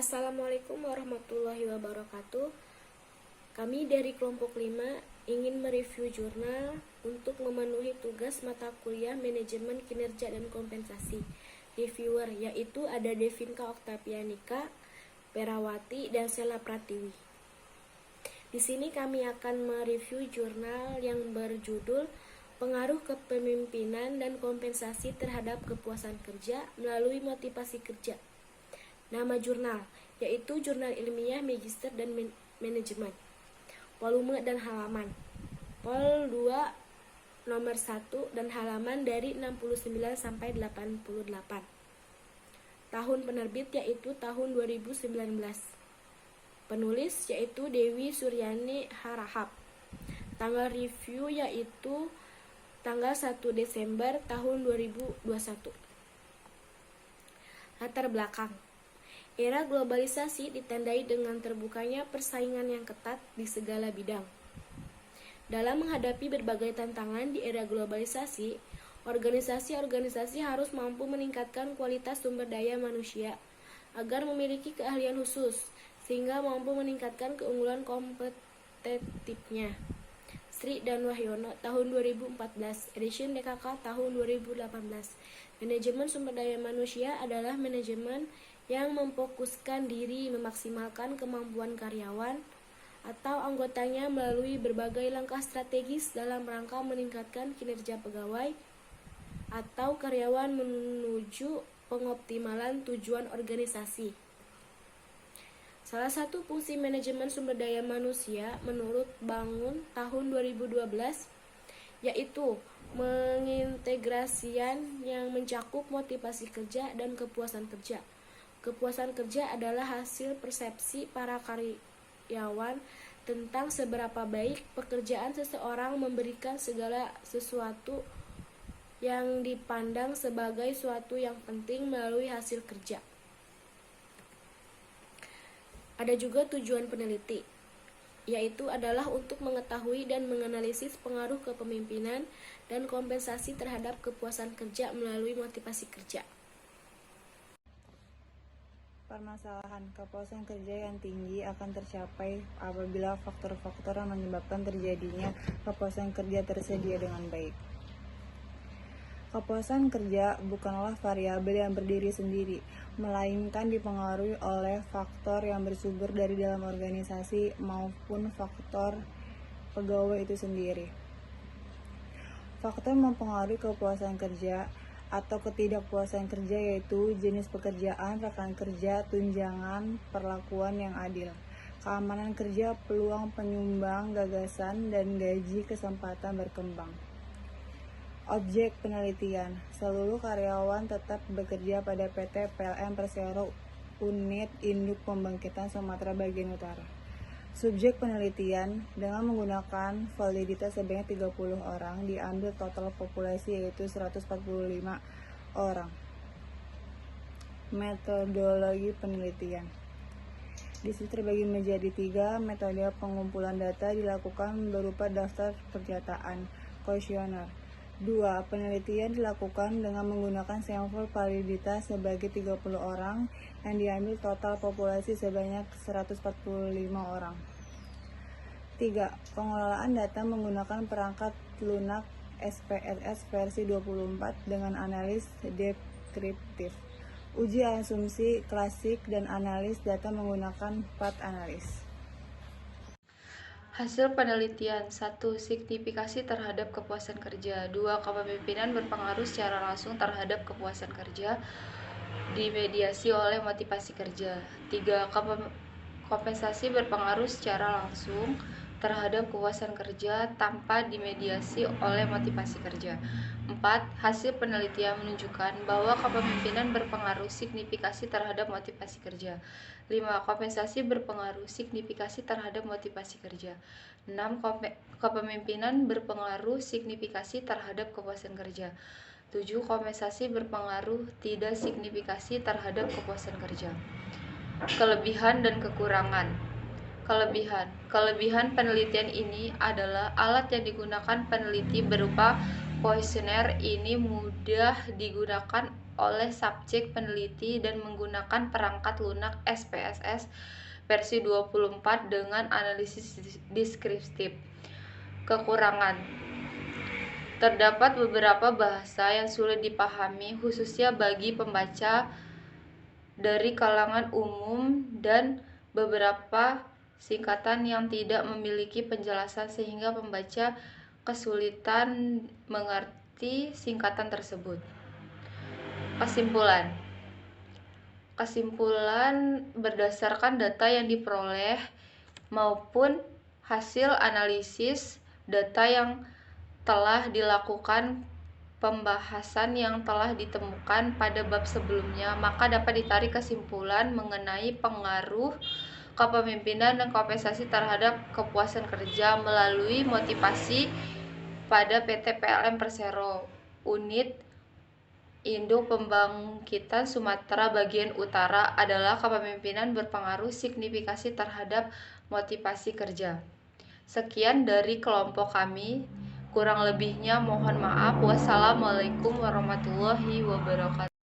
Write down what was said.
Assalamualaikum warahmatullahi wabarakatuh. Kami dari kelompok 5 ingin mereview jurnal untuk memenuhi tugas mata kuliah Manajemen Kinerja dan Kompensasi. Reviewer yaitu ada Devinka Oktavianika, Perawati, dan Sela Pratiwi. Di sini kami akan mereview jurnal yang berjudul Pengaruh Kepemimpinan dan Kompensasi Terhadap Kepuasan Kerja Melalui Motivasi Kerja. Nama jurnal, yaitu Jurnal Ilmiah Magister dan Manajemen. Volume dan halaman. Vol 2 nomor 1 dan halaman dari 69 sampai 88. Tahun penerbit yaitu tahun 2019. Penulis yaitu Dewi Suryani Harahap. Tanggal review yaitu tanggal 1 Desember tahun 2021. Latar belakang. Era globalisasi ditandai dengan terbukanya persaingan yang ketat di segala bidang. Dalam menghadapi berbagai tantangan di era globalisasi, organisasi-organisasi harus mampu meningkatkan kualitas sumber daya manusia agar memiliki keahlian khusus, sehingga mampu meningkatkan keunggulan kompetitifnya. Sri dan Wahyono tahun 2014, edition DKK tahun 2018. Manajemen sumber daya manusia adalah manajemen yang memfokuskan diri memaksimalkan kemampuan karyawan atau anggotanya melalui berbagai langkah strategis dalam rangka meningkatkan kinerja pegawai atau karyawan menuju pengoptimalan tujuan organisasi. Salah satu fungsi manajemen sumber daya manusia menurut Bangun tahun 2012 yaitu mengintegrasian yang mencakup motivasi kerja dan kepuasan kerja. Kepuasan kerja adalah hasil persepsi para karyawan tentang seberapa baik pekerjaan seseorang memberikan segala sesuatu yang dipandang sebagai suatu yang penting melalui hasil kerja. Ada juga tujuan peneliti, yaitu adalah untuk mengetahui dan menganalisis pengaruh kepemimpinan dan kompensasi terhadap kepuasan kerja melalui motivasi kerja. Permasalahan kepuasan kerja yang tinggi akan tercapai apabila faktor-faktor yang menyebabkan terjadinya kepuasan kerja tersedia dengan baik. Kepuasan kerja bukanlah variabel yang berdiri sendiri, melainkan dipengaruhi oleh faktor yang bersumber dari dalam organisasi maupun faktor pegawai itu sendiri. Faktor mempengaruhi kepuasan kerja atau ketidakpuasan kerja yaitu jenis pekerjaan, rekan kerja, tunjangan, perlakuan yang adil, keamanan kerja, peluang penyumbang gagasan, dan gaji kesempatan berkembang. Objek penelitian, seluruh karyawan tetap bekerja pada PT PLN Persero Unit Induk Pembangkitan Sumatera Bagian Utara. Subjek penelitian dengan menggunakan validitas sebanyak 30 orang, diambil total populasi yaitu 145 orang. Metodologi penelitian. Di sini terbagi menjadi 3 metode pengumpulan data dilakukan berupa daftar percataan, kuesioner. 2. Penelitian dilakukan dengan menggunakan sampel validitas sebagai 30 orang yang diambil total populasi sebanyak 145 orang. 3. Pengelolaan data menggunakan perangkat lunak SPSS versi 24 dengan analis deskriptif. Uji asumsi klasik dan analis data menggunakan path analis. Hasil penelitian. 1. Signifikasi terhadap kepuasan kerja. 2. Kepemimpinan berpengaruh secara langsung terhadap kepuasan kerja dimediasi oleh motivasi kerja. 3. Kompensasi berpengaruh secara langsung terhadap kepuasan kerja tanpa dimediasi oleh motivasi kerja. 4. Hasil penelitian menunjukkan bahwa kepemimpinan berpengaruh signifikasi terhadap motivasi kerja. 5. Kompensasi berpengaruh signifikasi terhadap motivasi kerja. 6. Kepemimpinan berpengaruh signifikasi terhadap kepuasan kerja. 7. Kompensasi berpengaruh tidak signifikasi terhadap kepuasan kerja. Kelebihan dan kekurangan. Kelebihan penelitian ini adalah alat yang digunakan peneliti berupa kuesioner ini mudah digunakan oleh subjek peneliti dan menggunakan perangkat lunak SPSS versi 24 dengan analisis deskriptif. Kekurangan: terdapat beberapa bahasa yang sulit dipahami khususnya bagi pembaca dari kalangan umum dan beberapa singkatan yang tidak memiliki penjelasan sehingga pembaca kesulitan mengerti singkatan tersebut. Kesimpulan berdasarkan data yang diperoleh maupun hasil analisis data yang telah dilakukan, pembahasan yang telah ditemukan pada bab sebelumnya, maka dapat ditarik kesimpulan mengenai pengaruh kepemimpinan dan kompensasi terhadap kepuasan kerja melalui motivasi pada PT PLN Persero, Unit Induk Pembangkitan Sumatera Bagian Utara adalah kepemimpinan berpengaruh signifikasi terhadap motivasi kerja. Sekian dari kelompok kami. Kurang lebihnya mohon maaf. Wassalamualaikum warahmatullahi wabarakatuh.